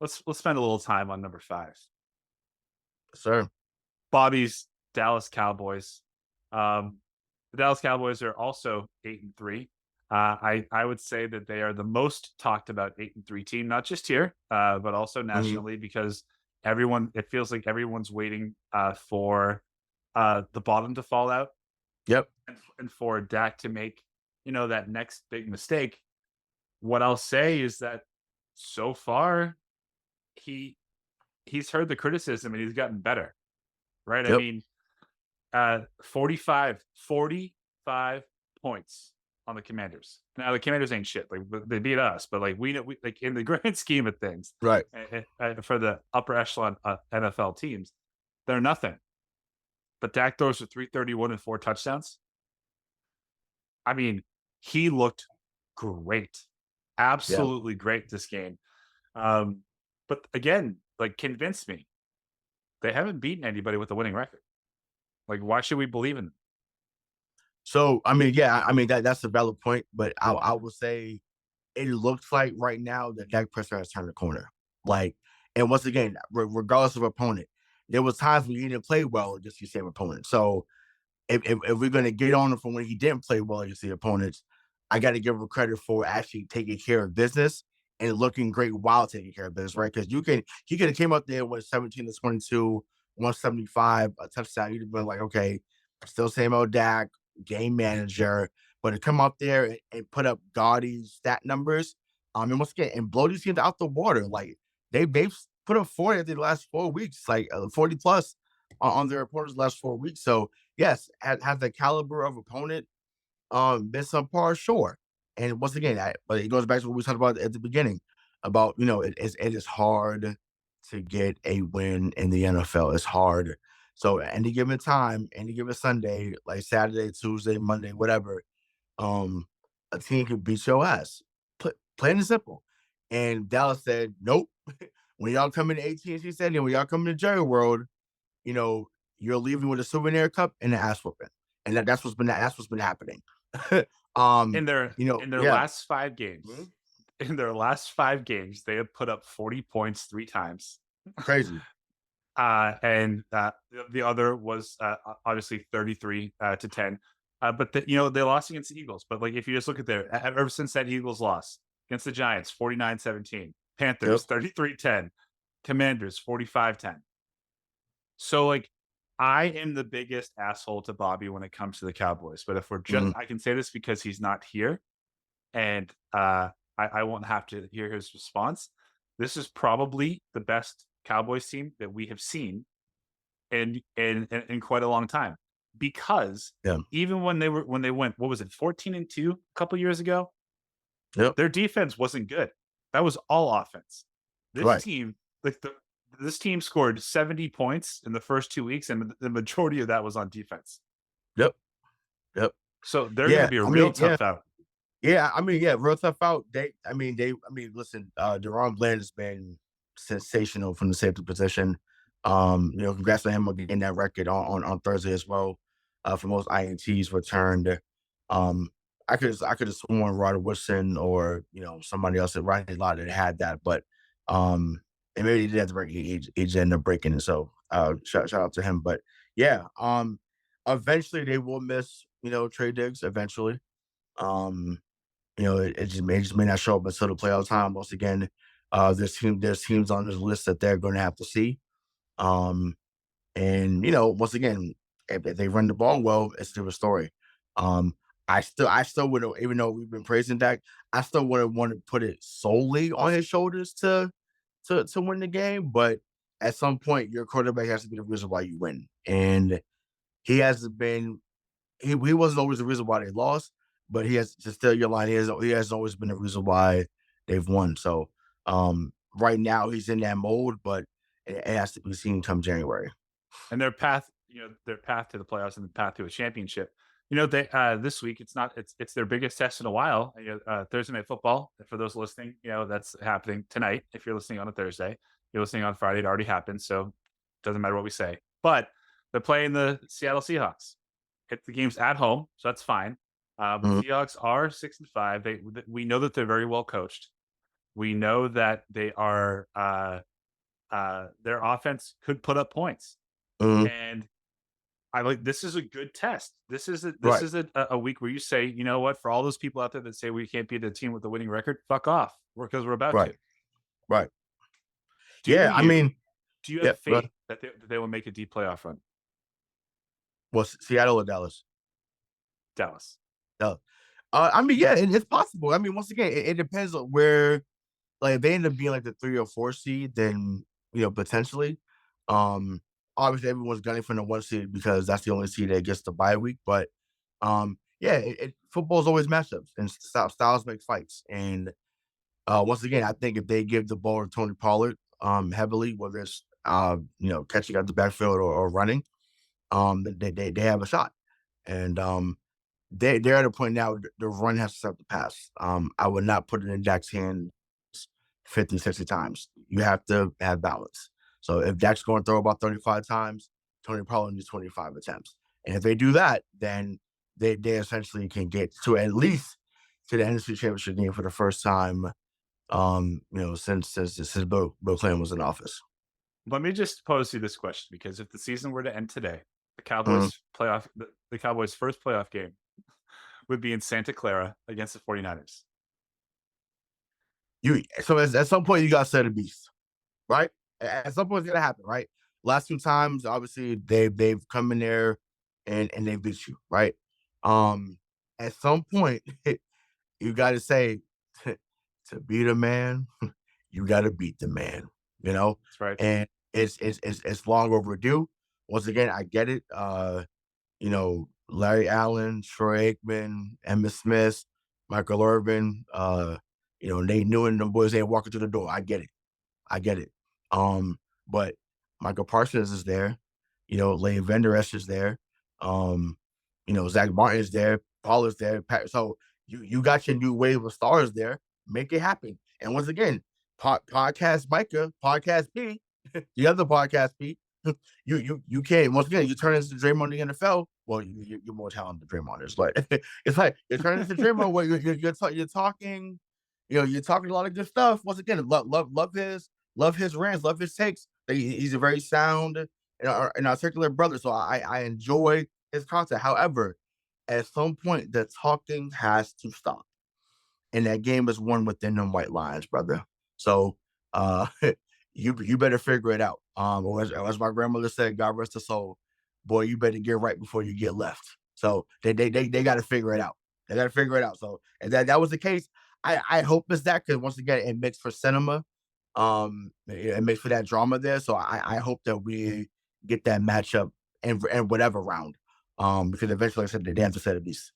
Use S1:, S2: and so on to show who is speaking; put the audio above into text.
S1: let's spend a little time on number 5.
S2: Sir.
S1: Bobby's Dallas Cowboys. The Dallas Cowboys are also 8-3. I would say that they are the most talked about 8-3 team, not just here, but also
S2: Mhm.
S1: nationally, because everyone it feels like everyone's waiting for the bottom to fall out
S2: Yep.
S1: and for Dak to make that next big mistake. What I'll say is that so far he he's heard the criticism and he's gotten better, right? I
S2: Yep.
S1: mean, 45 points on the Commanders. Now the Commanders ain't shit. Like they beat us, but like we know, like in the grand scheme of things,
S2: Right.
S1: for the upper echelon NFL teams, they're nothing. But Dak throws for 331 and 4 touchdowns. I mean, he looked great,
S2: Yep.
S1: absolutely great this game. Um, but again, like convince me, they haven't beaten anybody with a winning record. Like, why should we believe in them?
S2: So, I mean, yeah, I mean that's a valid point, but I
S1: What?
S2: I will say it looks like right now that Dak Prescott has turned the corner. Like, and once again, regardless of opponent, there was times when he didn't play well against the same opponent. So if we're gonna get on him from when he didn't play well against the opponents, I got to give him credit for actually taking care of business and looking great while taking care of business, right? Because he could have came up there with 17 to 22, 175, a touchdown. You'd have been like, okay, still same old Dak, game manager, but to come up there and put up gaudy stat numbers, and once again, and blow these teams out the water, like they've put up 40 the last 4 weeks, like 40 plus on their reporters the last 4 weeks. So yes, has the caliber of opponent been subpar? Sure. And once again, but it goes back to what we talked about at the beginning about it is hard to get a win in the NFL. It's hard. So at any given time, any given Sunday, like Saturday, Tuesday, Monday, whatever, um, a team could beat your ass. Plain and simple. And Dallas said, nope. When y'all come into AT&T Stadium, when y'all come into Jerry World, you know, you're leaving with a souvenir cup and an ass whooping. And that's what's been happening.
S1: In their
S2: Yeah.
S1: last 5 games
S2: Mhm.
S1: in their last 5 games, they have put up 40 points 3 times.
S2: Crazy.
S1: And the other was obviously 33 to 10. But they lost against the Eagles. But like if you just look at their ever since that Eagles loss against the Giants, 49-17,
S2: Yep.
S1: Panthers 33-10, Commanders 45-10. So like I am the biggest asshole to Bobby when it comes to the Cowboys. But if we're just
S2: Mhm.
S1: I can say this because he's not here and I won't have to hear his response. This is probably the best Cowboys team that we have seen in quite a long time because
S2: Yeah.
S1: even when they went, what was it, 14-2 a couple years ago,
S2: Yep.
S1: their defense wasn't good. That was all offense. This
S2: Right.
S1: team, like this team scored 70 points in the first 2 weeks, and the majority of that was on defense.
S2: Yep. Yep.
S1: So they're going to
S2: Yeah.
S1: be a
S2: I
S1: real
S2: mean, yeah.
S1: tough out.
S2: Yeah. I mean, yeah, real tough out. Listen, Deron Bland has been sensational from the safety position. Congrats on him on getting that record on Thursday as well. For most INTs returned. Um, I could have sworn Roddy Woodson or somebody else at Rodney Lott that had that, but and maybe he did have to break. He just ended up breaking it. So shout out to him. But yeah, eventually they will miss Trey Diggs eventually. Um, it just may not show up until the playoff time. Once again, there's teams on this list that they're going to have to see. Um, and once again, if they run the ball well, it's a different story. Um, I still would, even though we've been praising Dak, I still wouldn't want to put it solely on his shoulders to win the game. But at some point, your quarterback has to be the reason why you win, and he hasn't been. He wasn't always the reason why they lost, but he has to steal your line. He has always been the reason why they've won. So right now he's in that mode, but it has to be seen come January.
S1: And their path to the playoffs and the path to a championship. They this week it's their biggest test in a while. Thursday night football for those listening. That's happening tonight. If you're listening on a Thursday, you're listening on Friday. It already happened, so it doesn't matter what we say. But they're playing the Seattle Seahawks. The game's at home, so that's fine. The
S2: Mhm.
S1: Seahawks are 6-5. We know that they're very well coached. We know that their offense could put up points,
S2: Mhm.
S1: and I like this is a good test. This
S2: Right,
S1: is a week where you say, you know what, for all those people out there that say we can't beat a team with a winning record, fuck off, because we're about
S2: right,
S1: to.
S2: right.
S1: Do
S2: Yeah, I
S1: you
S2: mean,
S1: do you have
S2: yeah,
S1: faith that they will make a deep playoff run?
S2: well, Seattle or Dallas?
S1: Dallas.
S2: Dallas. I mean, yeah, it's possible. I mean, once again, it depends on where. Like, if they end up being like the 3 or 4 seed, then potentially. Um, Obviously, everyone's gunning for the 1 seed because that's the only seed that gets the bye week. But yeah, football's always matchups and styles make fights. And once again, I think if they give the ball to Tony Pollard heavily, whether it's catching out the backfield or running, they have a shot. And they're at a point now the run has to start the pass. I would not put it in Dak's hands 50, 60 times. You have to have balance. So if Dak's going to throw about 35 times, Tony probably needs 25 attempts. And if they do that, then they essentially can get to at least to the NFC Championship game for the first time, since Bill Clinton was in office.
S1: Let me just pose you this question, because if the season were to end today,
S2: Mhm.
S1: The Cowboys' first playoff game would be in Santa Clara against the 49ers.
S2: So at some point you got to set a beast, right? At some point it's gonna happen, right? Last 2 times, obviously they've come in there and they beat you, right? Um, at some point you got to say to beat a man, you got to beat the man, you know.
S1: That's right.
S2: And it's long overdue. Once again, I get it. Larry Allen, Troy Aikman, Emmitt Smith, Michael Irvin, Nate Newton, them boys ain't walking through the door. I get it. I get it. But Michael Parsons is there, Lane Vander Esch is there, um, Zach Martin is there, Paul is there. So you got your new wave of stars there. Make it happen. And once again, podcast Micah, podcast P, the other podcast P, you can't. Once again, you turn into Draymond in the NFL. Well, you're more talented than Draymond is, but it's like you're turning into Draymond where you're talking, you're talking a lot of good stuff. Once again, love his rants, love his takes. He's a very sound and articulate brother, so I enjoy his content. However, at some point, the talking has to stop, and that game is won within them white lines, brother. So, uh, you better figure it out. Or as my grandmother said, God rest her soul, boy, you better get right before you get left. So they got to figure it out. They got to figure it out. So if that was the case, I hope it's that because once again, it makes for cinema. It makes for that drama there. So I hope that we get that matchup and whatever round. Because eventually, like I said, they have to set a beast.